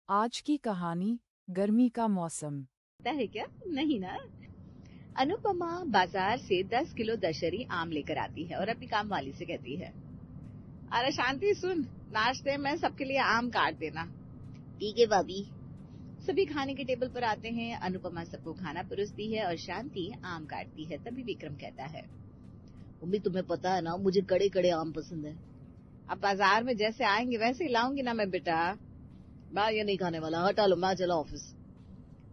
आज की कहानी गर्मी का मौसम। पता है क्या? नहीं ना। अनुपमा बाजार से 10 किलो दशहरी आम लेकर आती है और अपनी काम वाली से कहती है, अरे शांति सुन, नाश्ते में सबके लिए आम काट देना। ठीक है भाभी। सभी खाने के टेबल पर आते हैं। अनुपमा सबको खाना परोसती है और शांति आम काटती है। तभी विक्रम कहता है, मम्मी तुम्हें पता है ना, मुझे कड़े कड़े आम पसंद है। अब बाजार में जैसे आएंगे वैसे ही लाऊंगी ना मैं बेटा। मैं ये नहीं खाने वाला, हटा लो, मैं चला ऑफिस।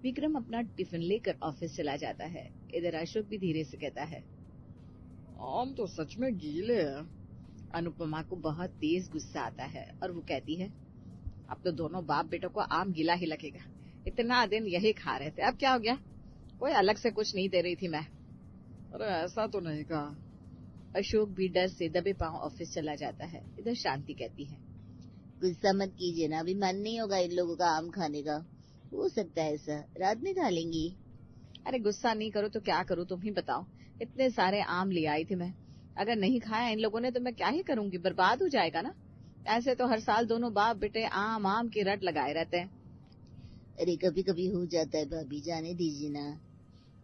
विक्रम अपना टिफिन लेकर ऑफिस चला जाता है। इधर अशोक भी धीरे से कहता है, आम तो सच में गीले हैं। अनुपमा को बहुत तेज गुस्सा आता है और वो कहती है, अब तो दोनों बाप बेटों को आम गीला ही लगेगा। इतना दिन यही खा रहे थे, अब क्या हो गया? कोई अलग से कुछ नहीं दे रही थी मैं। अरे ऐसा तो नहीं कहा। अशोक भी डर से दबे पांव ऑफिस चला जाता है। इधर शांति कहती है, गुस्सा मत कीजिए ना, अभी मन नहीं होगा इन लोगों का आम खाने का। हो सकता है ऐसा, रात में खा लेंगी। अरे गुस्सा नहीं करो तो क्या करूं, तुम ही बताओ। इतने सारे आम ले आई थी मैं, अगर नहीं खाया इन लोगों ने तो मैं क्या ही करूंगी, बर्बाद हो जाएगा ना। ऐसे तो हर साल दोनों बाप बेटे आम आम की रट लगाए रहते हैं। अरे कभी कभी हो जाता है भाभी, जाने दीजिए ना।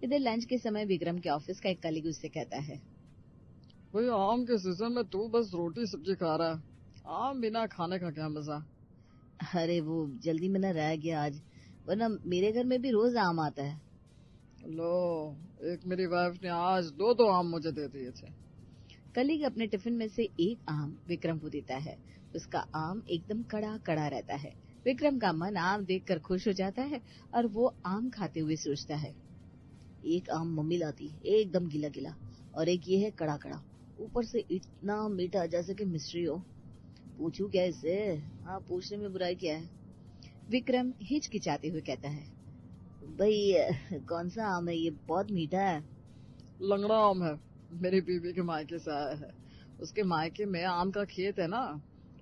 इधर लंच के समय विक्रम के ऑफिस का एक कलीग उससे कहता है, भाई आम के सीजन में तू बस रोटी सब्जी खा रहा है, आम बिना खाने का क्या मजा। अरे वो जल्दी में न रह गया आज, वरना मेरे घर में भी रोज आम आता है। लो, एक मेरी वाइफ ने आज दो आम मुझे दे दिए थे। कलीग अपने टिफिन में से एक आम विक्रम को देता है। उसका आम एकदम कड़ा कड़ा रहता है। विक्रम का मन आम देखकर खुश हो जाता है और वो आम खाते हुए सोचता है, एक आम मम्मी लाती एकदम गीला गीला, और एक ये है कड़ा कड़ा, ऊपर से इतना मीठा जैसे कि मिश्री हो। पूछूं क्या इससे? हाँ, पूछने में बुराई क्या है। विक्रम हिचकिचाते हुए कहता है, भाई कौन सा आम है ये, बहुत मीठा है। लंगड़ा आम है, मेरी बीवी के मायके से आया है। उसके मायके में आम का खेत है ना,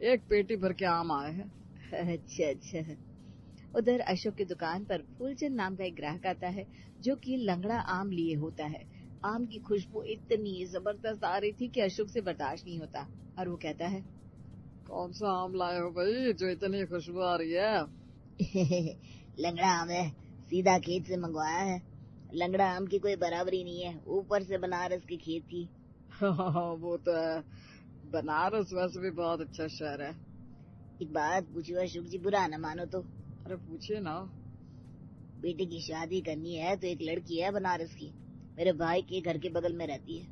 एक पेटी भर के आम आए हैं। अच्छा अच्छा। उधर अशोक की दुकान पर फूलचंद नाम का एक ग्राहक आता है, जो कि लंगड़ा आम लिए होता है। आम की खुशबू इतनी जबरदस्त आ रही थी कि अशोक से बर्दाश्त नहीं होता और वो कहता है, कौन सा आम लाए हो भाई जो इतनी खुशबू आ रही है? लंगड़ा आम है, सीधा खेत से मंगवाया है। लंगड़ा आम की कोई बराबरी नहीं है, ऊपर से बनारस की खेत की। वो तो है, बनारस वैसे भी बहुत अच्छा शहर है। एक बात पूछो अशोक जी, बुरा न मानो तो। अरे पूछिए ना। बेटे की शादी करनी है तो एक लड़की है बनारस की, मेरे भाई के घर के बगल में रहती है।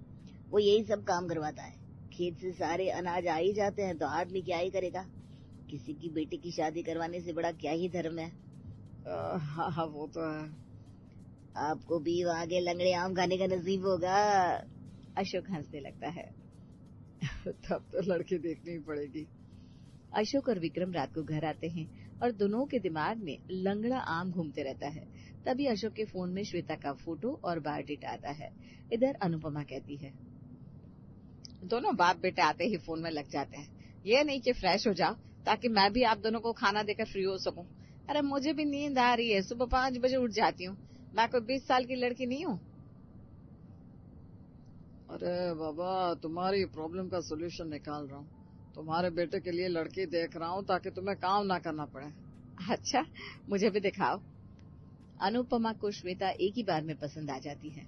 वो यही सब काम करवाता है। खेत से सारे अनाज आ ही जाते हैं तो आदमी क्या ही करेगा। किसी की बेटी की शादी करवाने से बड़ा क्या ही धर्म है। हाँ वो तो है। आपको भी वहाँ के लंगड़े आम खाने का नसीब होगा। अशोक हंसने लगता है। तब तो लड़की देखनी ही पड़ेगी। अशोक और विक्रम रात को घर आते हैं और दोनों के दिमाग में लंगड़ा आम घूमते रहता है। तभी अशोक के फोन में श्वेता का फोटो और बायोडेटा आता है। इधर अनुपमा कहती है, दोनों बाप बेटे आते ही फोन में लग जाते हैं। ये नहीं कि फ्रेश हो जाओ ताकि मैं भी आप दोनों को खाना देकर फ्री हो सकूं। अरे मुझे भी नींद आ रही है, सुबह 5 बजे उठ जाती हूँ। मैं कोई 20 साल की लड़की नहीं हूँ। अरे बाबा, तुम्हारी प्रॉब्लम का सोल्यूशन निकाल रहा हूँ। तुम्हारे बेटे के लिए लड़की देख रहा हूँ ताकि तुम्हें काम ना करना पड़े। अच्छा, मुझे भी दिखाओ। अनुपमा को श्वेता एक ही बार में पसंद आ जाती है।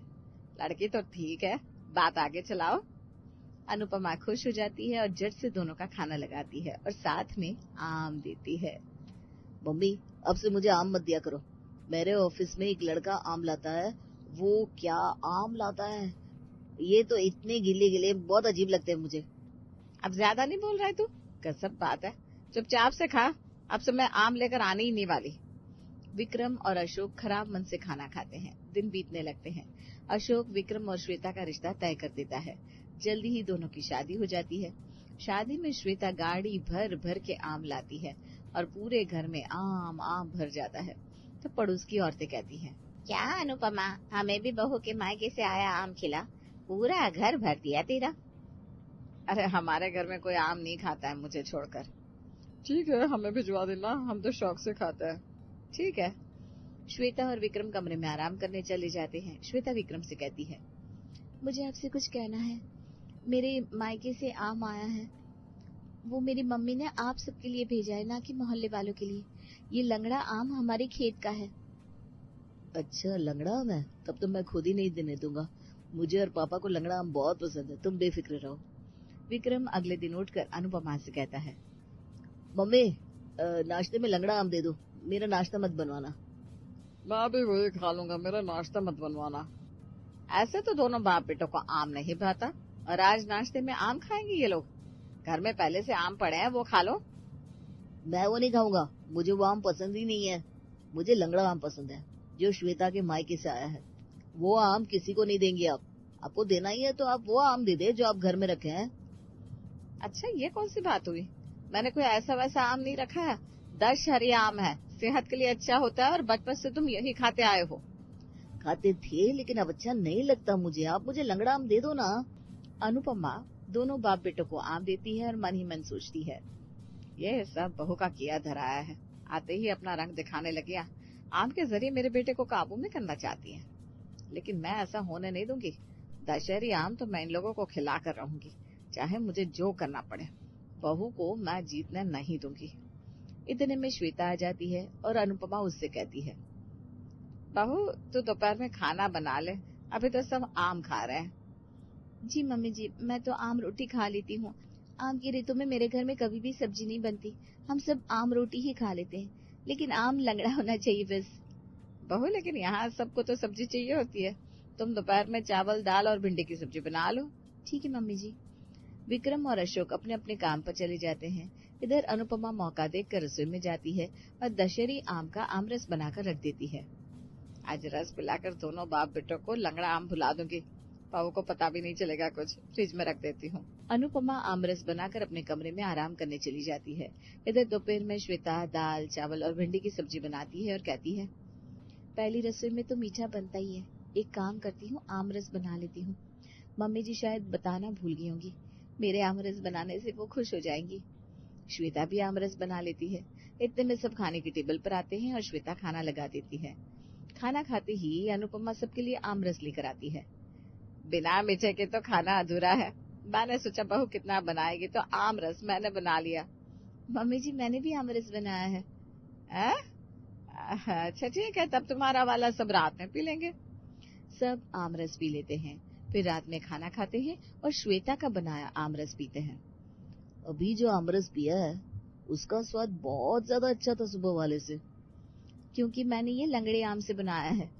लड़की तो ठीक है, बात आगे चलाओ। अनुपमा खुश हो जाती है और झट से दोनों का खाना लगाती है और साथ में आम देती है। मम्मी, अब से मुझे आम मत दिया करो। मेरे ऑफिस में एक लड़का आम लाता है, वो क्या आम लाता है, ये तो इतने गीले गीले बहुत अजीब लगते हैं मुझे। अब ज्यादा नहीं बोल रहा है तू? गजब बात है, चुपचाप से खा, अब से मैं आम लेकर आने ही नहीं वाली। विक्रम और अशोक खराब मन से खाना खाते हैं। दिन बीतने लगते हैं। अशोक विक्रम और श्वेता का रिश्ता तय कर देता है। जल्दी ही दोनों की शादी हो जाती है। शादी में श्वेता गाड़ी भर भर के आम लाती है और पूरे घर में आम आम भर जाता है। तो पड़ोस की औरतें कहती हैं, क्या अनुपमा, हमें भी बहू के मायके से आया आम खिला, पूरा घर भर दिया तेरा। अरे हमारे घर में कोई आम नहीं खाता है मुझे छोड़कर। ठीक है, हमें भिजवा देना, हम तो शौक से खाते हैं। ठीक है। श्वेता और विक्रम कमरे में आराम करने चले जाते हैं। श्वेता विक्रम से कहती है, मुझे आपसे कुछ कहना है। मेरे मायके से आम आया है, वो मेरी मम्मी ने आप सबके लिए भेजा है, ना कि मोहल्ले वालों के लिए। ये लंगड़ा आम हमारे खेत का है। अच्छा, लंगड़ा आम है? तब तो मैं खुद ही नहीं देने दूंगा। मुझे और पापा को लंगड़ा आम बहुत पसंद है, तुम बेफिक्र रहो। विक्रम अगले दिन उठकर अनुपमा से कहता है, मम्मी, नाश्ते में लंगड़ा आम दे दो, मेरा नाश्ता मत बनवाना। मैं भी वही खा लूंगा, मेरा नाश्ता मत बनवाना। ऐसे तो दोनों बाप बेटों को आम नहीं भाता और आज नाश्ते में आम खाएंगे ये लोग। घर में पहले से आम पड़े हैं, वो खा लो। मैं वो नहीं खाऊंगा, मुझे वो आम पसंद ही नहीं है। मुझे लंगड़ा आम पसंद है, जो श्वेता के मायके से आया है। वो आम किसी को नहीं देंगे आप। आपको देना ही है तो आप वो आम दे दे जो आप घर में रखे हैं। अच्छा, ये कौन सी बात हुई? मैंने कोई ऐसा वैसा आम नहीं रखा है। दशहरी आम है, सेहत के लिए अच्छा होता है और बचपन से तुम यही खाते आए हो। खाते थे, लेकिन अब अच्छा नहीं लगता मुझे। आप मुझे लंगड़ा आम दे दो ना। अनुपमा दोनों बाप बेटों को आम देती है और मन ही मन सोचती है, ये सब बहू का किया धराया है। आते ही अपना रंग दिखाने लग गया। आम के जरिए मेरे बेटे को काबू में करना चाहती है, लेकिन मैं ऐसा होने नहीं दूंगी। दशहरी आम तो मैं इन लोगों को खिला कर रहूंगी, चाहे मुझे जो करना पड़े। बहू को मैं जीतने नहीं दूंगी। इतने में श्वेता आ जाती है और अनुपमा उससे कहती है, बहू तू दोपहर में खाना बना ले, अभी तो सब आम खा रहे हैं। जी मम्मी जी, मैं तो आम रोटी खा लेती हूँ। आम की ऋतु में मेरे घर में कभी भी सब्जी नहीं बनती, हम सब आम रोटी ही खा लेते हैं, लेकिन आम लंगड़ा होना चाहिए बस। बहू, लेकिन यहाँ सबको तो सब्जी चाहिए होती है। तुम दोपहर में चावल दाल और भिंडी की सब्जी बना लो। ठीक है मम्मी जी। विक्रम और अशोक अपने अपने काम पर चले जाते हैं। इधर अनुपमा मौका देखकर रसोई में जाती है और दशहरी आम का आमरस बनाकर रख देती है। आज रस पिलाकर दोनों बाप बेटों को लंगड़ा आम भुला दूंगी। बहू को पता भी नहीं चलेगा कुछ। फ्रिज में रख देती हूँ। अनुपमा आमरस बनाकर अपने कमरे में आराम करने चली जाती है। इधर दोपहर में श्वेता दाल चावल और भिंडी की सब्जी बनाती है और कहती है, पहली रसोई में तो मीठा बनता ही है, एक काम करती हूँ, आमरस बना लेती हूँ। मम्मी जी शायद बताना भूल गई होंगी, मेरे आमरस बनाने से वो खुश हो जाएंगी। श्वेता भी आमरस बना लेती है। इतने में सब खाने की टेबल पर आते हैं और श्वेता खाना लगा देती है। खाना खाते ही अनुपमा सबके लिए आमरस लेकर आती है। बिना मीठे के तो खाना अधूरा है। मैंने सोचा बहू कितना बनाएगी, तो आमरस मैंने बना लिया। मम्मी जी, मैंने भी आमरस बनाया है। अच्छा ठीक है, तब तुम्हारा वाला सब रात में पी लेंगे। सब आमरस पी लेते हैं, फिर रात में खाना खाते हैं और श्वेता का बनाया आमरस पीते हैं। अभी जो आमरस पिया है उसका स्वाद बहुत ज्यादा अच्छा था सुबह वाले से, क्योंकि मैंने ये लंगड़े आम से बनाया है।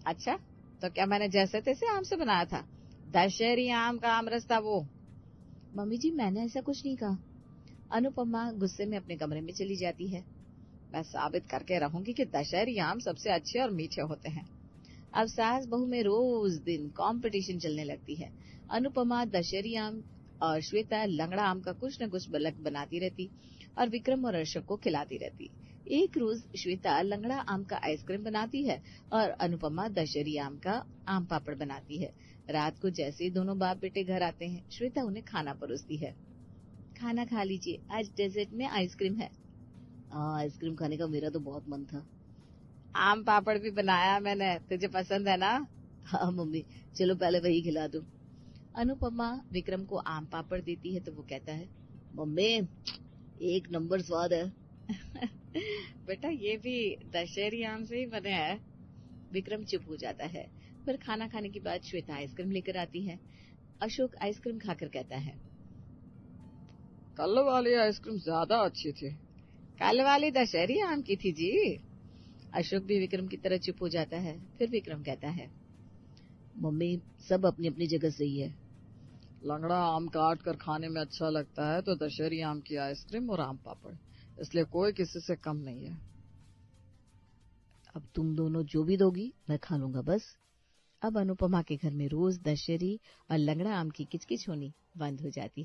अच्छा, तो क्या मैंने जैसे तैसे आम से बनाया था? दशहरी आम का आमरस था वो। मम्मी जी, मैंने ऐसा कुछ नहीं कहा। अनुपमा गुस्से में अपने कमरे में चली जाती है। मैं साबित करके रहूंगी कि दशहरी आम सबसे अच्छे और मीठे होते हैं। अब सास बहू में रोज दिन कंपटीशन चलने लगती है। अनुपमा दशहरी आम और श्वेता लंगड़ा आम का कुछ न कुछ बलक बनाती रहती और विक्रम और अशोक को खिलाती रहती। एक रोज श्वेता लंगड़ा आम का आइसक्रीम बनाती है और अनुपमा दशहरी आम का आम पापड़ बनाती है। रात को जैसे ही दोनों बाप बेटे घर आते हैं, श्वेता उन्हें खाना परोसती है। खाना खा लीजिए, आज डेजर्ट में आइसक्रीम है। हाँ, आइसक्रीम खाने का मेरा तो बहुत मन था। आम पापड़ भी बनाया मैंने, तुझे पसंद है ना? हाँ मम्मी, चलो पहले वही खिला दो। अनुपमा विक्रम को आम पापड़ देती है तो वो कहता है, मम्मी एक नंबर स्वाद है। बेटा ये भी दशहरी आम से ही बने हैं। विक्रम चुप हो जाता है। फिर खाना खाने के बाद श्वेता आइसक्रीम लेकर आती है। अशोक आइसक्रीम खाकर कहता है, कल वाली आइसक्रीम ज्यादा अच्छी थी। कल वाली दशहरी आम की थी जी। अशोक भी विक्रम की तरह चुप हो जाता है। फिर विक्रम कहता है, मम्मी सब अपनी अपनी जगह सही है। लंगड़ा आम काट कर खाने में अच्छा लगता है तो दशहरी आम की आइसक्रीम और आम पापड़, इसलिए कोई किसी से कम नहीं है। अब तुम दोनों जो भी दोगी मैं खा लूंगा बस। अब अनुपमा के घर में रोज दशहरी और लंगड़ा आम की किचकिच होनी बंद हो जाती है।